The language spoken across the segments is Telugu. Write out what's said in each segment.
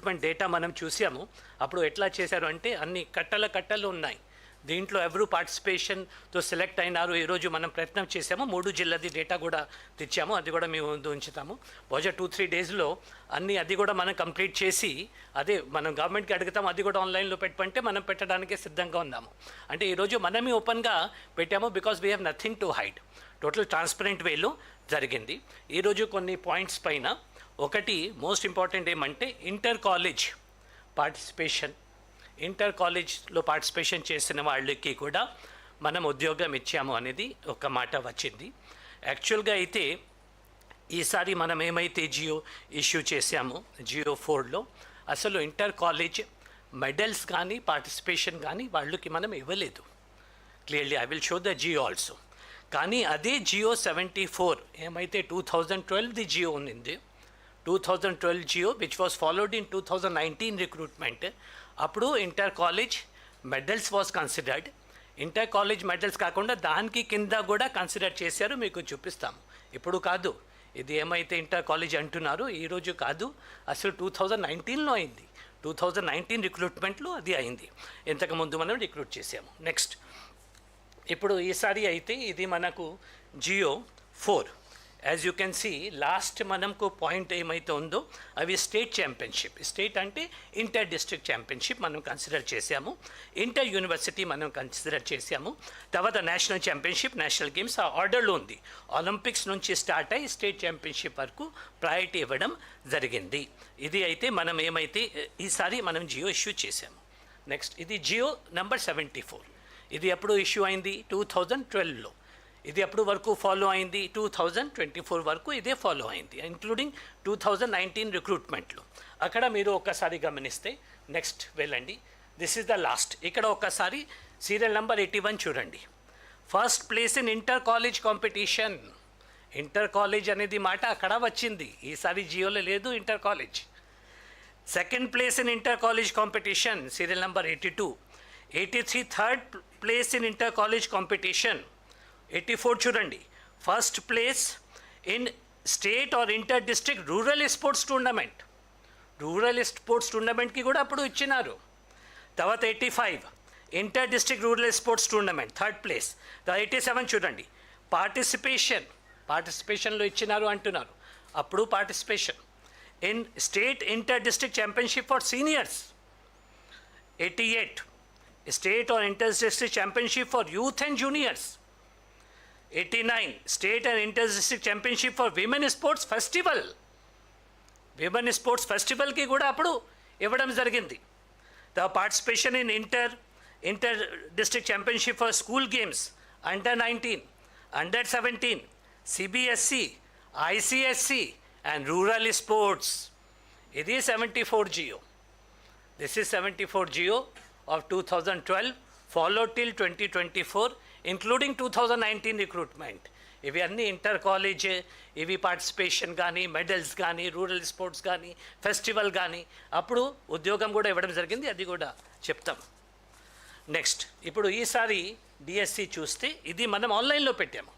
రిక్రూట్మెంట్ డేటా మనం చూసాము. అప్పుడు ఎట్లా చేశారు అంటే అన్ని కట్టలు ఉన్నాయి. దీంట్లో ఎవరు పార్టిసిపేషన్తో సెలెక్ట్ అయినారు ఈరోజు మనం ప్రయత్నం చేసాము. 3 జిల్లాది డేటా కూడా తెచ్చాము, అది కూడా మేము ముందు ఉంచుతాము. బహుశా 2-3 డేస్లో అన్నీ అది కూడా మనం కంప్లీట్ చేసి అదే మనం గవర్నమెంట్కి అడుగుతాము, అది కూడా ఆన్లైన్లో పెట్టమంటే మనం పెట్టడానికే సిద్ధంగా ఉన్నాము. అంటే ఈరోజు మనమే ఓపెన్గా పెట్టాము, because we have nothing to hide. Total transparent వేలో జరిగింది. ఈరోజు కొన్ని పాయింట్స్ పైన ఒకటి మోస్ట్ ఇంపార్టెంట్ ఏమంటే ఇంటర్ కాలేజ్ పార్టిసిపేషన్. ఇంటర్ కాలేజ్లో పార్టిసిపేషన్ చేసిన వాళ్ళకి కూడా మనం ఉద్యోగం ఇచ్చాము అనేది ఒక మాట వచ్చింది. యాక్చువల్గా అయితే ఈసారి మనం ఏమైతే జియో ఇష్యూ చేశామో జియో 4లో అసలు ఇంటర్ కాలేజ్ మెడల్స్ కానీ పార్టిసిపేషన్ కానీ వాళ్ళకి మనం ఇవ్వలేదు. Clearly I will show the GO also. కానీ అదే జియో 74 ఏమైతే 2012ది జియో ఉన్నింది, 2012 GO which was followed in 2019 recruitment, అప్పుడు inter college medals was considered. Inter college medals కాకుండా దానికి కింద కూడా కన్సిడర్ చేశారు, మీకు చూపిస్తాము. ఇప్పుడు కాదు, ఇది ఏమైతే ఇంటర్ కాలేజ్ అంటున్నారో ఈరోజు కాదు, అసలు 2019లో అయింది. 2019 రిక్రూట్మెంట్లో అది అయింది. ఇంతకుముందు మనం రిక్రూట్ చేసాము. నెక్స్ట్ ఇప్పుడు ఈసారి అయితే ఇది మనకు GO 4. As you can see last మనకు పాయింట్ ఏమైతే ఉందో అవి స్టేట్ ఛాంపియన్షిప్. స్టేట్ అంటే ఇంటర్ డిస్ట్రిక్ట్ ఛాంపియన్షిప్ మనం కన్సిడర్ చేసాము, ఇంటర్ యూనివర్సిటీ మనం కన్సిడర్ చేసాము, తర్వాత నేషనల్ ఛాంపియన్షిప్, నేషనల్ గేమ్స్ ఆ ఆర్డర్లో ఉంది. ఒలింపిక్స్ నుంచి స్టార్ట్ అయ్యి స్టేట్ ఛాంపియన్షిప్ వరకు ప్రయారిటీ ఇవ్వడం జరిగింది. ఇది అయితే మనం ఏమైతే ఈసారి మనం జియో ఇష్యూ చేసాము. నెక్స్ట్ ఇది జియో నెంబర్ 74. ఇది ఎప్పుడు ఇష్యూ అయింది? 2012లో. ఇది ఎప్పుడు వరకు ఫాలో అయింది? 2024 వరకు ఇదే ఫాలో అయింది, ఇంక్లూడింగ్ 2019 రిక్రూట్మెంట్లో. అక్కడ మీరు ఒక్కసారి గమనిస్తే నెక్స్ట్ వెళ్ళండి, దిస్ ఈజ్ ద లాస్ట్. ఇక్కడ ఒక్కసారి సీరియల్ నెంబర్ 81 చూడండి. First place in inter college competition. Inter college అనేది మాట అక్కడ వచ్చింది, ఈసారి జియోలో లేదు inter college. Second place in inter college competition serial number 82. 83 third place in inter college competition. 84 చూడండి, first place in state or inter district rural sports tournament. Rural sports టోర్నమెంట్కి కూడా అప్పుడు ఇచ్చినారు. తర్వాత 85 inter district rural sports tournament third place. 87 చూడండి, పార్టిసిపేషన్లో ఇచ్చినారు అంటున్నారు, అప్పుడు participation in state inter district championship for seniors. 88 state or inter district championship for youth and juniors. 89 state and inter district championship for women sports festival. Women sports ఫెస్టివల్కి కూడా అప్పుడు ఇవ్వడం జరిగింది. The participation in inter district championship for school games under 19, under 17, CBSE, ICSE and rural sports. ఇది 74 GO. This is 74 GO of 2012 follow till 2024 including 2019 recruitment. ఇవి అన్నీ ఇంటర్ కాలేజ్, ఇవి పార్టిసిపేషన్ కానీ, మెడల్స్ కానీ, రూరల్ స్పోర్ట్స్ కానీ, ఫెస్టివల్ కానీ అప్పుడు ఉద్యోగం కూడా ఇవ్వడం జరిగింది, అది కూడా చెప్తాం. నెక్స్ట్ ఇప్పుడు ఈసారి డిఎస్సి చూస్తే ఇది మనం ఆన్లైన్లో పెట్టాము.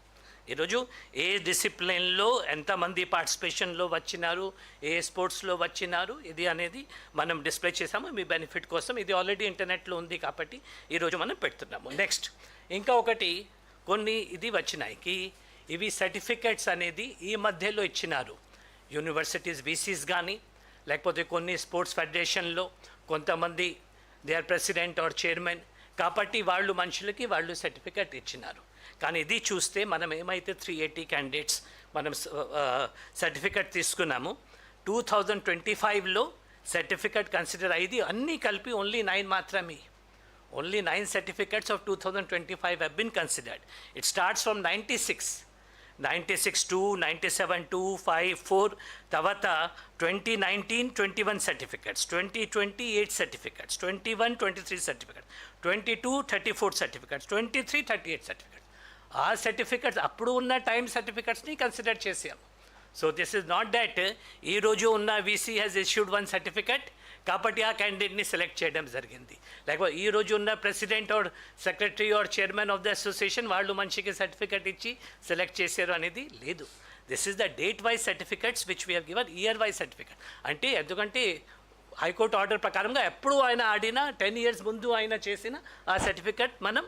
ఈరోజు ఏ డిసిప్లిన్లో ఎంతమంది పార్టిసిపేషన్లో వచ్చినారు, ఏ స్పోర్ట్స్లో వచ్చినారు, ఇది అనేది మనం డిస్ప్లే చేసాము మీ బెనిఫిట్ కోసం. ఇది ఆల్రెడీ ఇంటర్నెట్లో ఉంది కాబట్టి ఈరోజు మనం పెడుతున్నాము. నెక్స్ట్ ఇంకా ఒకటి కొన్ని ఇది వచ్చినాయి, ఇవి సర్టిఫికెట్స్ అనేది ఈ మధ్యలో ఇచ్చినారు. యూనివర్సిటీస్ వీసీస్ కానీ లేకపోతే కొన్ని స్పోర్ట్స్ ఫెడరేషన్లో కొంతమంది they are president or chairman కాబట్టి వాళ్ళు మనుషులకి వాళ్ళు సర్టిఫికెట్ ఇచ్చినారు. కానీ ఇది చూస్తే మనం ఏమైతే 380 క్యాండిడేట్స్ మనం సర్టిఫికెట్ తీసుకున్నాము, 2025లో సర్టిఫికెట్ కన్సిడర్ అయ్యింది అన్నీ కలిపి ఓన్లీ 9 మాత్రమే. Only 9 certificates of 2025 have been considered. It starts from 96, 2, 97, 2, 5, 4, తర్వాత 2019 21 certificates, 2020 8 certificates, 21 23 certificates, 22 34 certificates, 23 38 certificates. ఆ సర్టిఫికెట్స్ అప్పుడు ఉన్న టైం సర్టిఫికెట్స్ని కన్సిడర్ చేసాం. So this is not that ఈరోజు ఉన్న వీసీ హ్యాస్ ఇష్యూడ్ 1 సర్టిఫికెట్ కాబట్టి ఆ క్యాండిడేట్ని సెలెక్ట్ చేయడం జరిగింది. లేకపోతే ఈరోజు ఉన్న president or secretary or chairman of the association వాళ్ళు మనిషికి సర్టిఫికెట్ ఇచ్చి సెలెక్ట్ చేశారు అనేది లేదు. This is the date wise certificates which we have given, year wise certificate. అంటే ఎందుకంటే హైకోర్టు ఆర్డర్ ప్రకారంగా ఎప్పుడు ఆయన ఆడినా 10 years ముందు ఆయన చేసిన ఆ సర్టిఫికెట్ మనం